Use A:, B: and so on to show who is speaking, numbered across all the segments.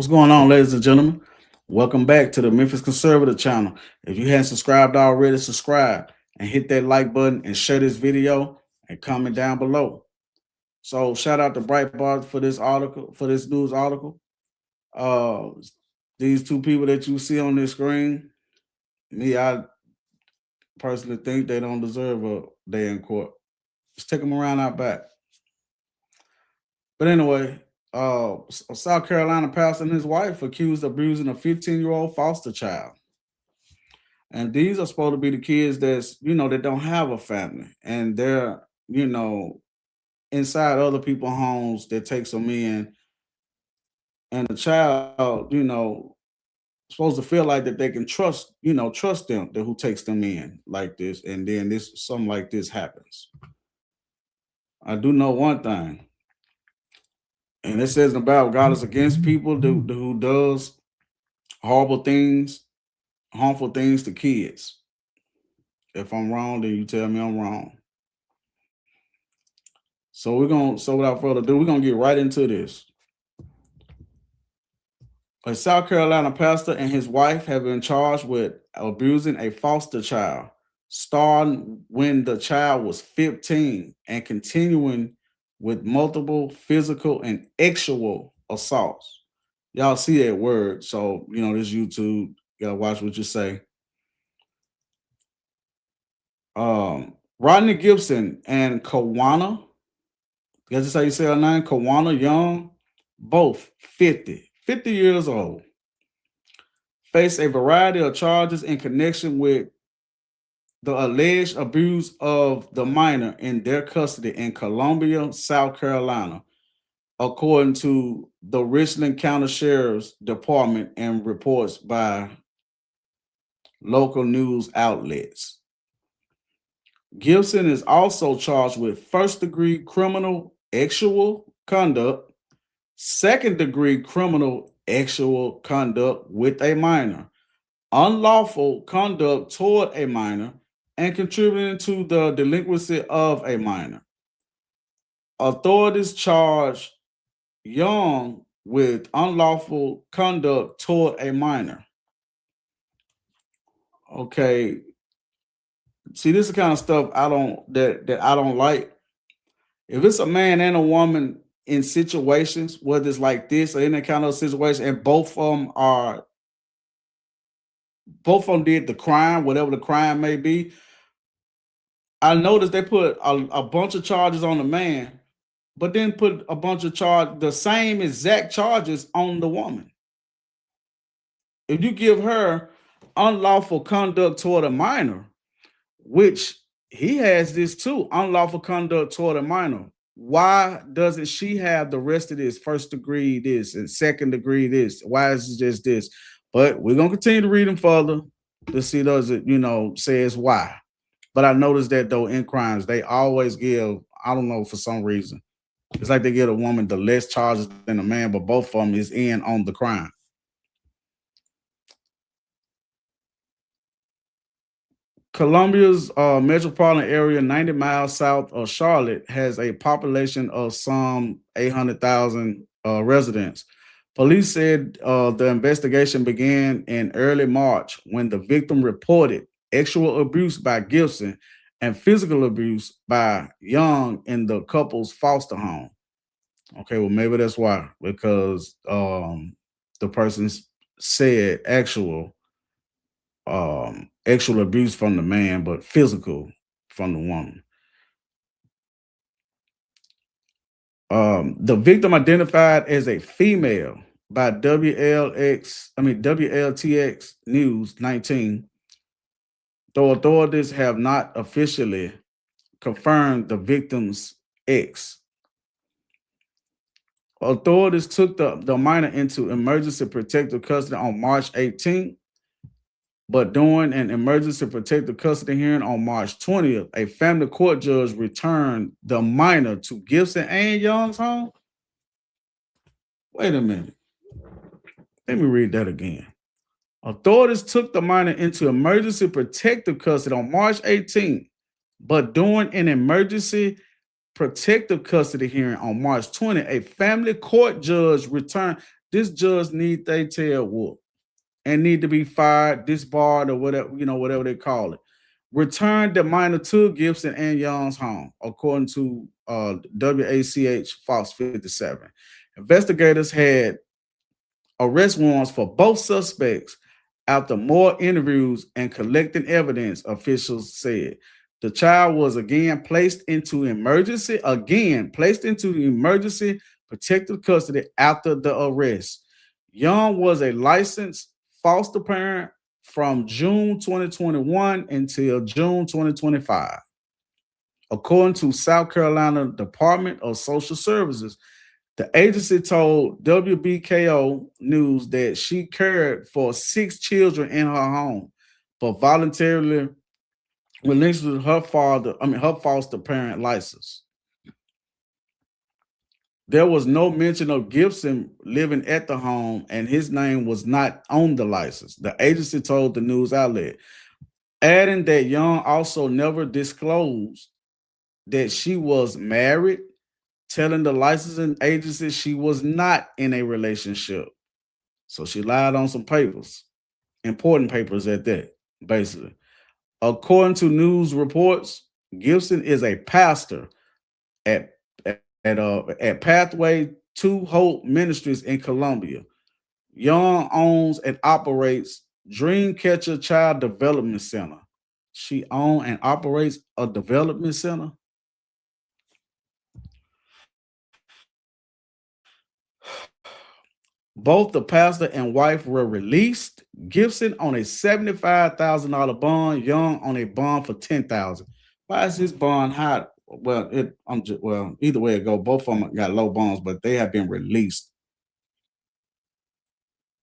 A: What's going on, ladies and gentlemen? Welcome back to the Memphis Conservative channel. If you haven't subscribed already, subscribe and hit that like button and share this video and comment down below. So shout out to Breitbart for this article, for this news article. Uh, these two people that you see on this screen, I personally think they don't deserve a day in court. Just take them around our back. But anyway, a South Carolina pastor and his wife accused of abusing a 15-year-old foster child. And these are supposed to be the kids that don't have a family. And they're, inside other people's homes that takes them in. And the child, supposed to feel like that they can trust them, that who takes them in like this. And then something like this happens. I do know one thing. And it says in the Bible, God is against people who does horrible things, harmful things to kids. If I'm wrong, then you tell me I'm wrong. So without further ado, we're gonna get right into this. A South Carolina pastor and his wife have been charged with abusing a foster child, starting when the child was 15 and continuing with multiple physical and sexual assaults. Y'all see that word, so this YouTube, you gotta watch what you say. Rodney Gibson and Kawana, that's how you say her name, Kawana Young, both 50 years old, face a variety of charges in connection with the alleged abuse of the minor in their custody in Columbia, South Carolina, according to the Richland County Sheriff's Department and reports by local news outlets. Gibson is also charged with first-degree criminal sexual conduct, second-degree criminal sexual conduct with a minor, unlawful conduct toward a minor, and contributing to the delinquency of a minor. Authorities charge Young with unlawful conduct toward a minor. Okay. See, this is the kind of stuff I don't like. If it's a man and a woman in situations, whether it's like this or any kind of situation, and both of them did the crime, whatever the crime may be, I noticed they put a bunch of charges on the man, but then put a bunch of the same exact charges on the woman. If you give her unlawful conduct toward a minor, which he has this too, unlawful conduct toward a minor, why doesn't she have the rest of this, first degree this and second degree this? Why is it just this? But we're gonna continue to read them further to see, does it says why. But I noticed that though in crimes they always give, I don't know, for some reason, it's like they give a woman the less charges than a man, but both of them is in on the crime. Columbia's metropolitan area, 90 miles south of Charlotte, has a population of some 800,000 residents. Police said the investigation began in early March when the victim reported sexual abuse by Gibson and physical abuse by Young in the couple's foster home. Okay, well, maybe that's why, because the person said actual abuse from the man, but physical from the woman. The victim identified as a female by WLTX News 19, though authorities have not officially confirmed the victim's ex. Authorities took the minor into emergency protective custody on March 18th. But during an emergency protective custody hearing on March 20th, a family court judge returned the minor to Gibson and Young's home. Wait a minute. Let me read that again. Authorities took the minor into emergency protective custody on March 18th, but during an emergency protective custody hearing on March 20th, a family court judge returned. This judge need they tail whoop and need to be fired, disbarred, or whatever, whatever they call it. Returned the minor to Gibson and Young's home, according to WACH Fox 57. Investigators had arrest warrants for both suspects after more interviews and collecting evidence, officials said. The child was placed into emergency protective custody after the arrest. Young was a licensed foster parent from June 2021 until June 2025. According to South Carolina Department of Social Services, the agency told WBKO News that she cared for 6 children in her home, but voluntarily relinquished her foster parent license. There was no mention of Gibson living at the home, and his name was not on the license, the agency told the news outlet, adding that Young also never disclosed that she was married, telling the licensing agency she was not in a relationship. So she lied on some papers, important papers at that, basically. According to news reports, Gibson is a pastor at Pathway to Hope Ministries in Columbia. Young owns and operates Dreamcatcher Child Development Center. She owns and operates a development center. Both the pastor and wife were released. Gibson on a $75,000 bond, Young on a bond for $10,000. Why is his bond high? Well, either way it go, both of them got low bonds, but they have been released.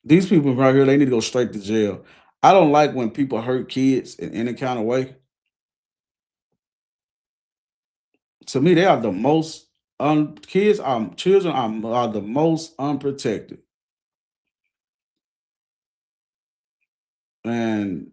A: These people right here, they need to go straight to jail. I don't like when people hurt kids in any kind of way. To me, they are the most children are the most unprotected. And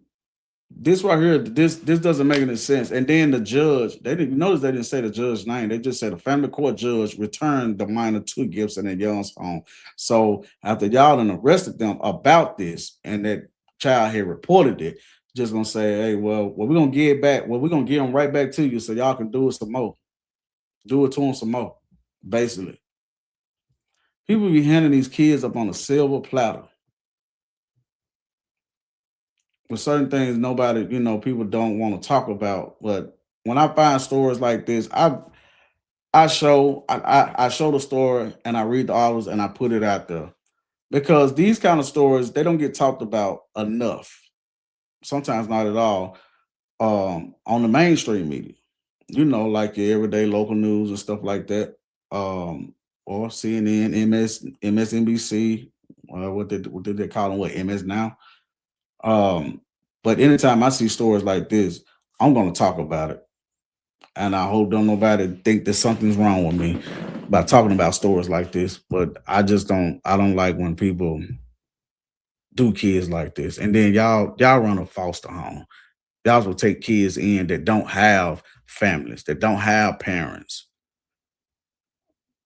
A: this right here, this doesn't make any sense. And then the judge, they didn't notice they didn't say the judge's name. They just said a family court judge returned the minor to Gibson and Young's home. So after y'all done arrested them about this, and that child had reported it, just gonna say, hey, well, we're gonna give it back. Well, we're gonna give them right back to you so y'all can do it some more. Do it to them some more, basically. People be handing these kids up on a silver platter with certain things nobody, people don't want to talk about. But when I find stories like this, I show the story and I read the articles and I put it out there because these kind of stories they don't get talked about enough. Sometimes not at all on the mainstream media. Like your everyday local news and stuff like that. Or CNN, MSNBC, what did they call them? What MS now? But anytime I see stories like this, I'm gonna talk about it. And I hope don't nobody think that something's wrong with me by talking about stories like this. But I don't like when people do kids like this. And then y'all run a foster home. Y'all will take kids in that don't have families, that don't have parents,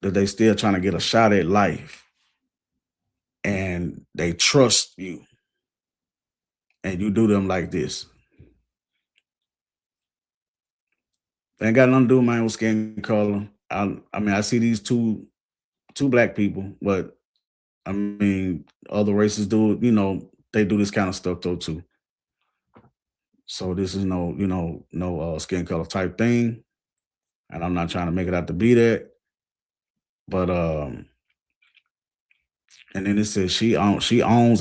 A: that they still trying to get a shot at life. And they trust you. And you do them like this. Ain't got nothing to do, man, with skin color. I see these two black people, but I mean, other races do it, they do this kind of stuff though too. So this is no skin color type thing. And I'm not trying to make it out to be that. But and then it says she owns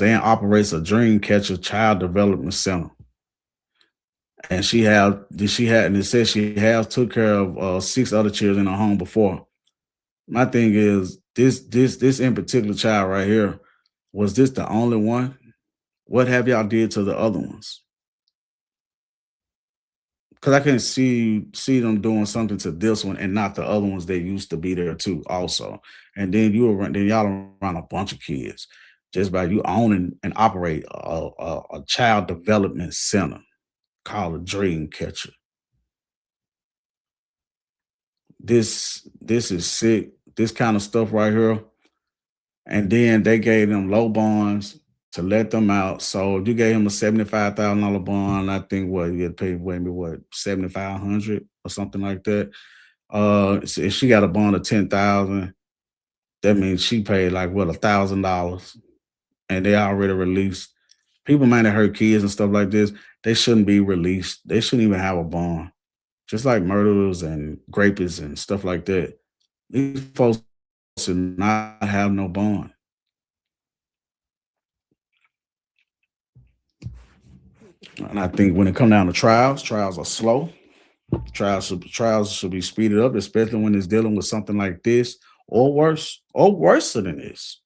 A: and operates a Dreamcatcher Child Development Center. And and it says she has took care of 6 other children in her home before. My thing is this in particular child right here, was this the only one? What have y'all did to the other ones? Because I can see them doing something to this one and not the other ones that used to be there too, also. And then y'all around a bunch of kids just by you owning and operate a child development center called a Dreamcatcher. This is sick. This kind of stuff right here. and then they gave them low bonds to let them out. So if you gave him a $75,000 bond, I think what you had paid maybe what 7,500 or something like that. So if she got a bond of 10,000, that means she paid like what $1,000, and they already released. People might have hurt kids and stuff like this. They shouldn't be released. They shouldn't even have a bond. Just like murderers and rapists and stuff like that. These folks should not have no bond. And I think when it come down to trials, trials are slow. Trials should be speeded up, especially when it's dealing with something like this or worse than this.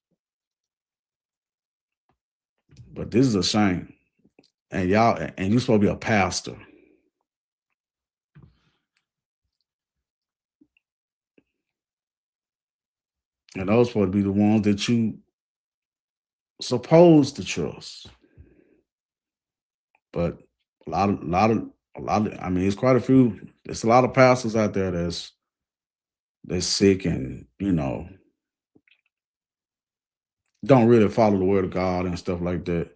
A: But this is a shame. And you supposed to be a pastor. And those supposed to be the ones that you supposed to trust. But I mean, it's quite a few. There's a lot of pastors out there that's sick and don't really follow the word of God and stuff like that.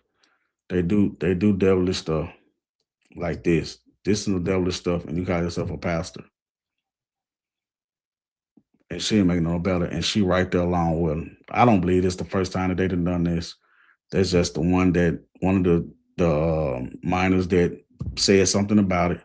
A: They do devilish stuff like this. This is the devilish stuff, and you call yourself a pastor. And she ain't making no better, and she right there along with him. I don't believe it's the first time that they done this. That's just the one of the minors that said something about it.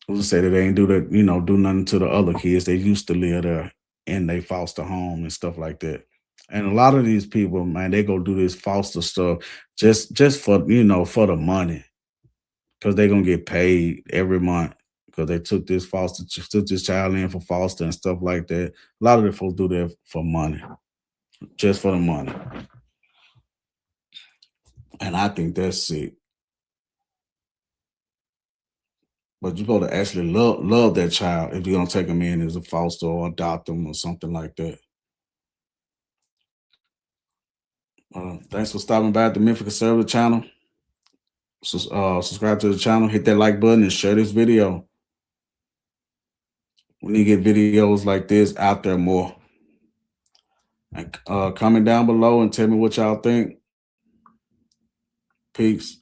A: Who say that they ain't do that, do nothing to the other kids. They used to live there in they foster home and stuff like that. And a lot of these people, man, they go do this foster stuff just for the money, because they're gonna get paid every month because they took this child in for foster and stuff like that. A lot of the folks do that for money, just for the money. And I think that's sick. But you're supposed to actually love that child if you're gonna take them in as a foster or adopt them or something like that. Thanks for stopping by at the Memphis Conservative channel. Subscribe to the channel, hit that like button, and share this video. We need to get videos like this out there more. And comment down below and tell me what y'all think. Peace.